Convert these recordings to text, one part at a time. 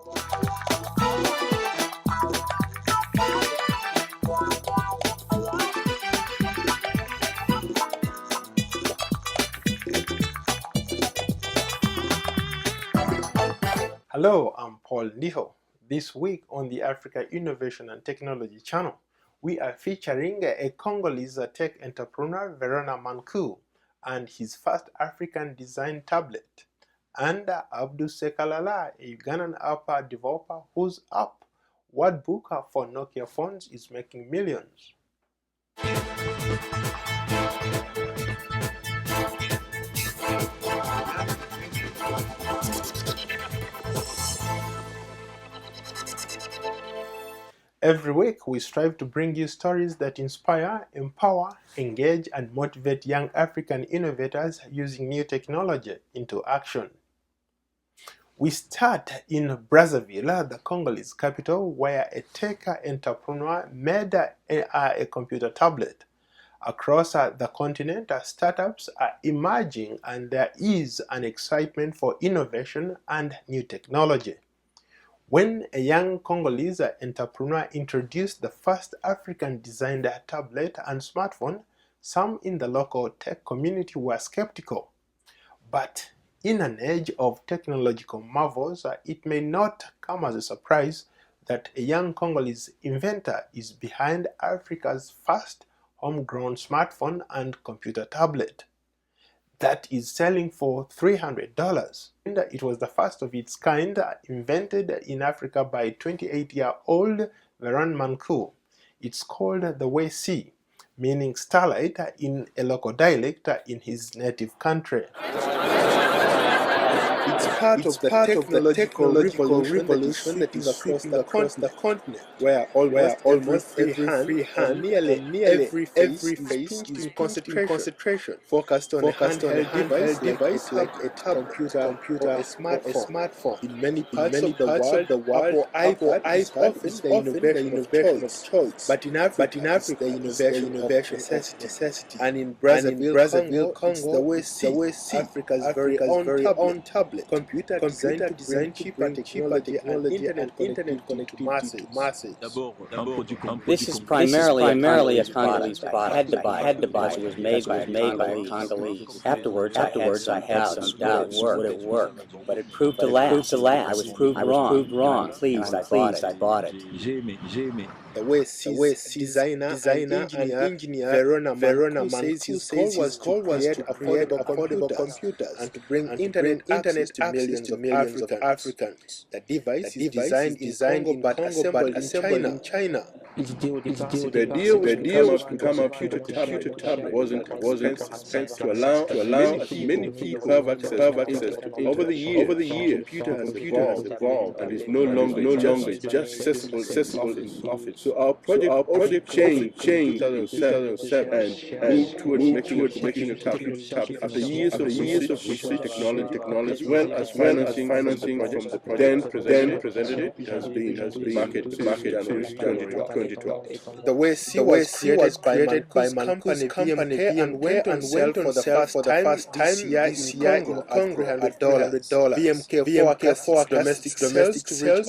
Hello, I'm Paul Niho. This week on the Africa Innovation and Technology channel, we are featuring a Congolese tech entrepreneur, Verona Manku, and his first African design tablet, and Abdul Sekalala, a Ugandan app developer whose app, Wordbook for Nokia phones, is making millions. Every week, we strive to bring you stories that inspire, empower, engage, and motivate young African innovators using new technology into action. We start in Brazzaville, the Congolese capital, where a tech entrepreneur made a computer tablet. Across the continent, startups are emerging, and there is an excitement for innovation and new technology. When a young Congolese entrepreneur introduced the first African-designed tablet and smartphone, some in the local tech community were skeptical. But in an age of technological marvels, it may not come as a surprise that a young Congolese inventor is behind Africa's first homegrown smartphone and computer tablet that is selling for $300. And it was the first of its kind invented in Africa by 28-year-old Veron Manku. It's called the WC, meaning starlight in a local dialect in his native country. It's part of the technological revolution that is across the continent, where almost every hand, nearly every face is concentration, focused on a handheld device like a computer or a smartphone. In many parts of the world, Apple is often the innovation of choice, but in Africa, the innovation of necessity. And in Brazzaville, Congo, the WC, Africa's very own tablet. Computer designed to bring cheaper technology and internet connectivity to masses. This is primarily a Congolese product. I had to buy it. It was made by Congolese. Afterwards, I had some doubts would it work, but it proved to last. I was proved wrong. Pleased, I bought it. The WC designer and engineer Verona Manku says his goal was to create affordable computers and to bring internet access to millions of Africans. The device is designed in Congo but assembled in China. The deal was to come up with a computer tablet wasn't expensive to allow many people have access to. Over the years, computer has evolved and is no longer just accessible in the office. So our project changed in 2007 and moved towards making a tablet. After years of research technology, as well as financing from the project, then presented it has been market January 2012. The WC was created by Manku's company and went on sale for the first time this year in Congo at $300. BMK forecast domestic sales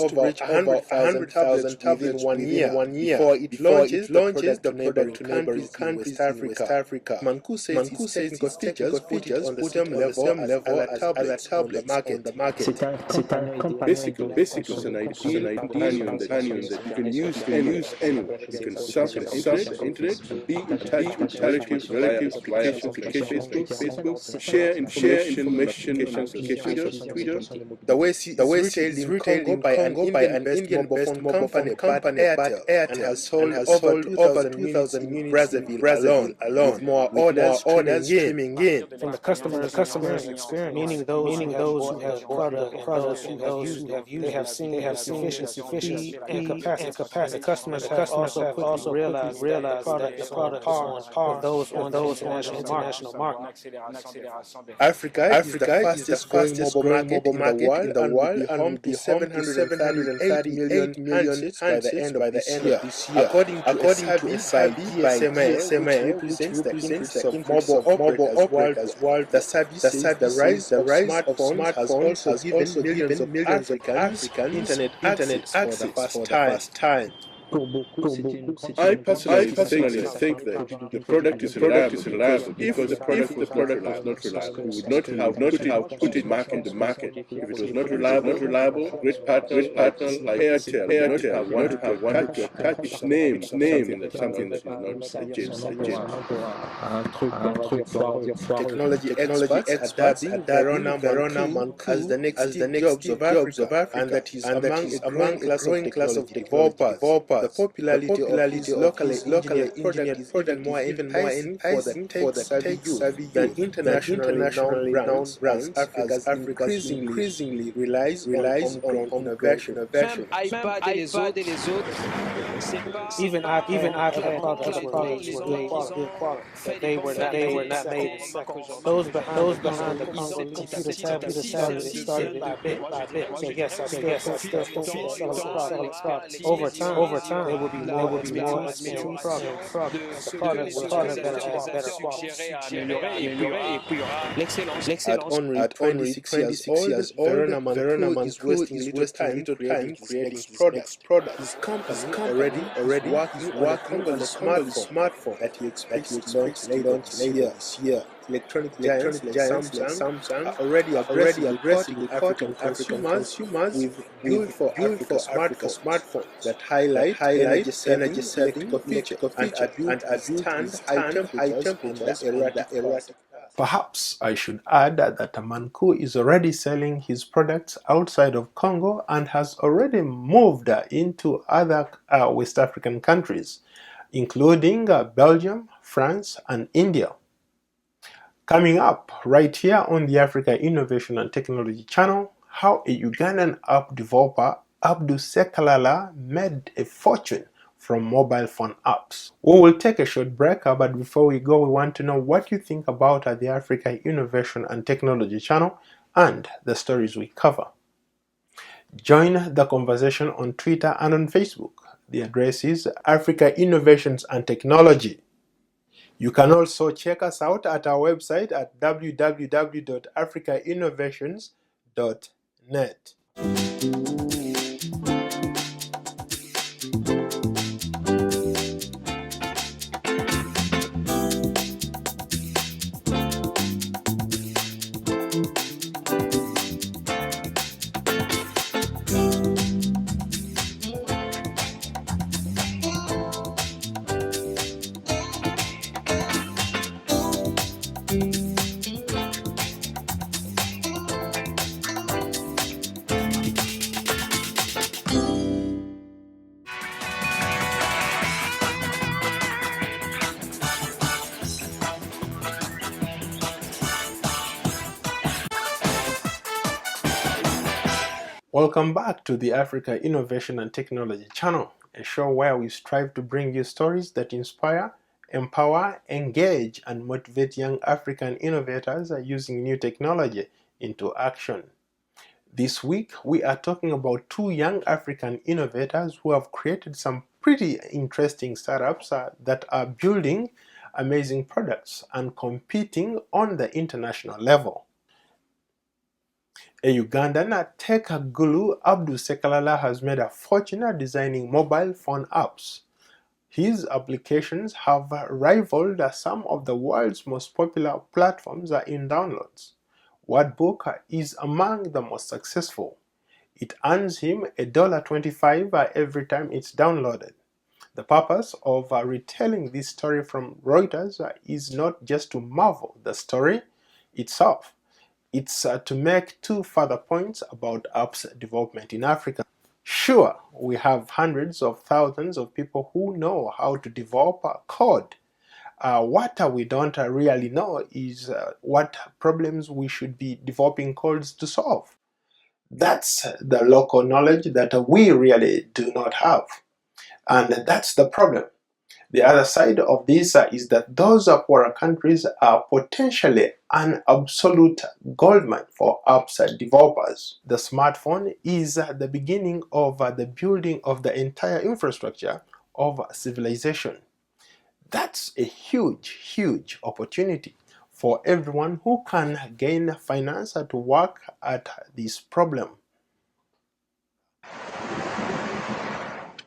to reach 100,000 tablets within 1 year before it launches the neighboring countries in West Africa. Manku says technical features put it on the same level as other tablets on the market. Basically, it's an ideal companion that you can use anywhere. You can surf the internet and be in touch with relatives via applications like Facebook, share information applications, Twitter. The WC is retailed in Congo by an Indian-based mobile phone company, Airtel, and has sold over 2,000 units in Brazzaville alone, with more orders streaming in. From the customer's experience, meaning those who have products who have used, they have sufficient speed and capacity. Customers have also realized the product is on par with those on those international markets. Africa is the fastest growing mobile market in the world and will be home to 738 million handsets by the end According to a survey by DSMA, which represents the interests of mobile operators worldwide, the survey says the rise of smartphones has also given millions of Africans internet access for the first time. I personally think that the product is reliable because if the product was not reliable, we would not have put it on the market. If it was not reliable, great partners like Airtel would not have wanted to attach its name to something that is not genuine. Technology experts are dubbing Verona Manku as the next Steve Jobs of Africa, and that he's among a growing class of developers. The popularity of his locally engineered product is even more enticing for the tech-savvy youth than internationally known brands, as Africa's increasingly relies on homegrown innovation. Even iPad products were made good quality, but they were not made in sectors. Those behind the computer tablet started by bit. So yes, I still see selling products. Over time, there will be more expensive products, but the product will better have better quality. At only 26 years old, Verona Manku is wasting little time creating his next product. His company already working on a Congolese smartphone that he expects to launch later this year. Electronic giants like Samsung are already aggressively courting consumers with built for Africa smartphones that highlight energy-saving electrical features and are built to withstand high temperatures and the erratic. Perhaps I should add that Manku is already selling his products outside of Congo and has already moved into other West African countries, including Belgium, France, and India. Coming up right here on the Africa Innovation and Technology channel, how a Ugandan app developer, Abdul Sekalala, made a fortune from mobile phone apps. We will take a short break, but before we go, we want to know what you think about the Africa Innovation and Technology channel and the stories we cover. Join the conversation on Twitter and on Facebook. The address is Africa Innovations and Technology. You can also check us out at our website at www.africainnovations.net. Welcome back to the Africa Innovation and Technology channel, a show where we strive to bring you stories that inspire, empower, engage, and motivate young African innovators using new technology into action. This week, we are talking about two young African innovators who have created some pretty interesting startups that are building amazing products and competing on the international level. A Ugandan tech guru, Abdul Sekalala, has made a fortune designing mobile phone apps. His applications have rivaled some of the world's most popular platforms in downloads. Wordbook is among the most successful. It earns him $25 every time it's downloaded. The purpose of retelling this story from Reuters is not just to marvel the story itself. It's to make two further points about apps development in Africa. Sure, we have hundreds of thousands of people who know how to develop code. What we don't really know is what problems we should be developing codes to solve. That's the local knowledge that we really do not have. And that's the problem. The other side of this is that those poorer countries are potentially an absolute goldmine for apps developers. The smartphone is the beginning of the building of the entire infrastructure of civilization. That's a huge opportunity for everyone who can gain finance to work at this problem.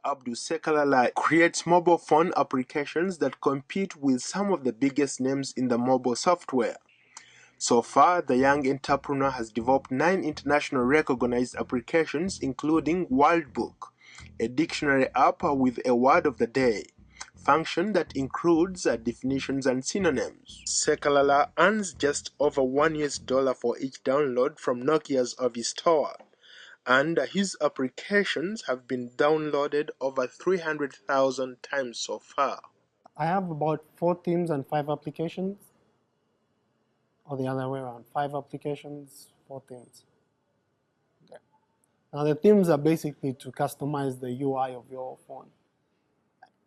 Abdul Sekalala creates mobile phone applications that compete with some of the biggest names in the mobile software. So far, the young entrepreneur has developed 9 internationally recognized applications, including World Book, a dictionary app with a word of the day, function that includes definitions and synonyms. Sekalala earns just over $1 for each download from Nokia's Ovi store, and his applications have been downloaded over 300,000 times so far. I have about 4 themes and 5 applications, or the other way around, 5 applications, 4 themes. Okay. Now the themes are basically to customize the UI of your phone,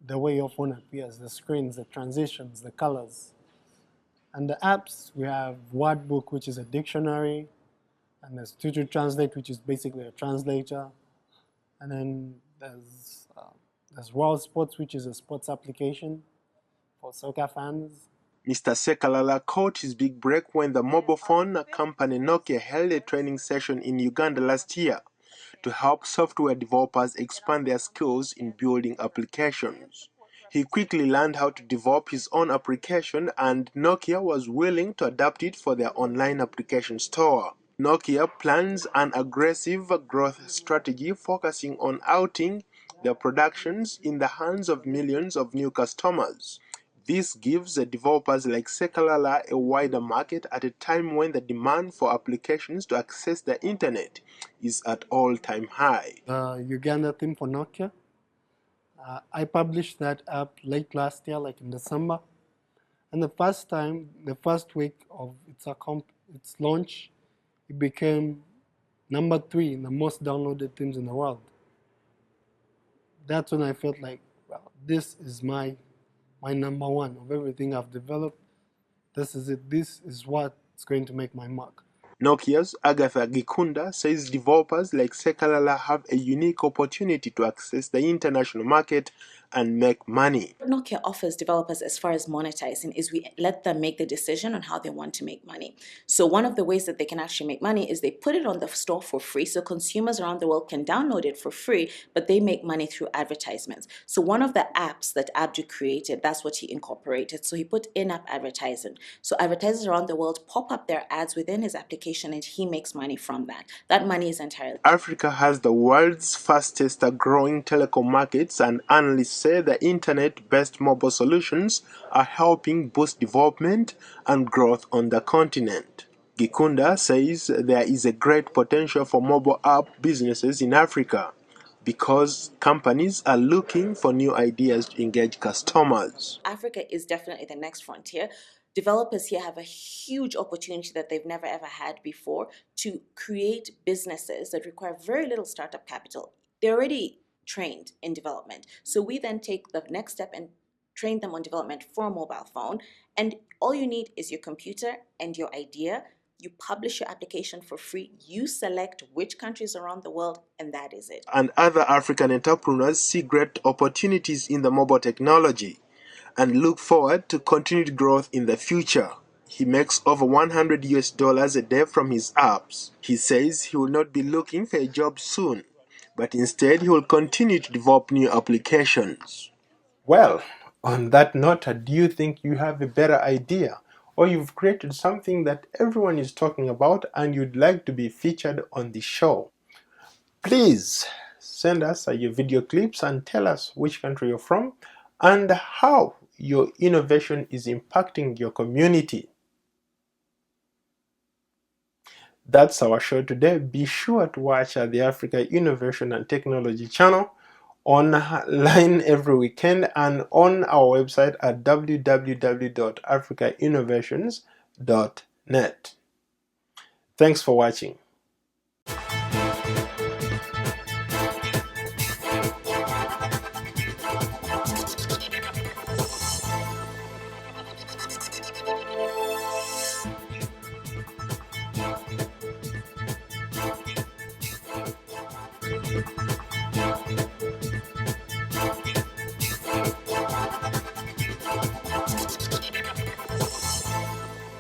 the way your phone appears, the screens, the transitions, the colors. And the apps, we have Wordbook, which is a dictionary, and there's Tutu Translate, which is basically a translator, and then there's World Sports, which is a sports application for soccer fans. Mr. Sekalala caught his big break when the mobile phone company Nokia held a training session in Uganda last year to help software developers expand their skills in building applications. He quickly learned how to develop his own application, and Nokia was willing to adapt it for their online application store. Nokia plans an aggressive growth strategy focusing on outing their productions in the hands of millions of new customers. This gives developers like Sekalala a wider market at a time when the demand for applications to access the internet is at all-time high. The Uganda theme for Nokia. I published that app late last year, like in December. And the first week of its launch, it became number 3 in the most downloaded themes in the world. That's when I felt like, well, this is my number 1 of everything I've developed. This is it. This is what's going to make my mark. Nokia's Agatha Gikunda says developers like Sekalala have a unique opportunity to access the international market and make money. What Nokia offers developers as far as monetizing is we let them make the decision on how they want to make money. So one of the ways that they can actually make money is they put it on the store for free, so consumers around the world can download it for free, but they make money through advertisements. So one of the apps that Abdu created, that's what he incorporated. So he put in-app advertising. So advertisers around the world pop up their ads within his application and he makes money from that. That money is entirely... Africa has the world's fastest growing telecom markets, and analysts say the internet-based mobile solutions are helping boost development and growth on the continent. Gikunda says there is a great potential for mobile app businesses in Africa because companies are looking for new ideas to engage customers. Africa is definitely the next frontier. Developers here have a huge opportunity that they've never ever had before to create businesses that require very little startup capital. They're already trained in development. So we then take the next step and train them on development for a mobile phone. And all you need is your computer and your idea. You publish your application for free, you select which countries around the world, and that is it. And other African entrepreneurs see great opportunities in the mobile technology and look forward to continued growth in the future. He makes over $100 a day from his apps. He says he will not be looking for a job soon, but instead he will continue to develop new applications. Well, on that note, do you think you have a better idea, or you've created something that everyone is talking about and you'd like to be featured on the show? Please send us your video clips and tell us which country you're from and how your innovation is impacting your community. That's our show today. Be sure to watch the Africa Innovation and Technology channel online every weekend and on our website at www.africainnovations.net. Thanks for watching.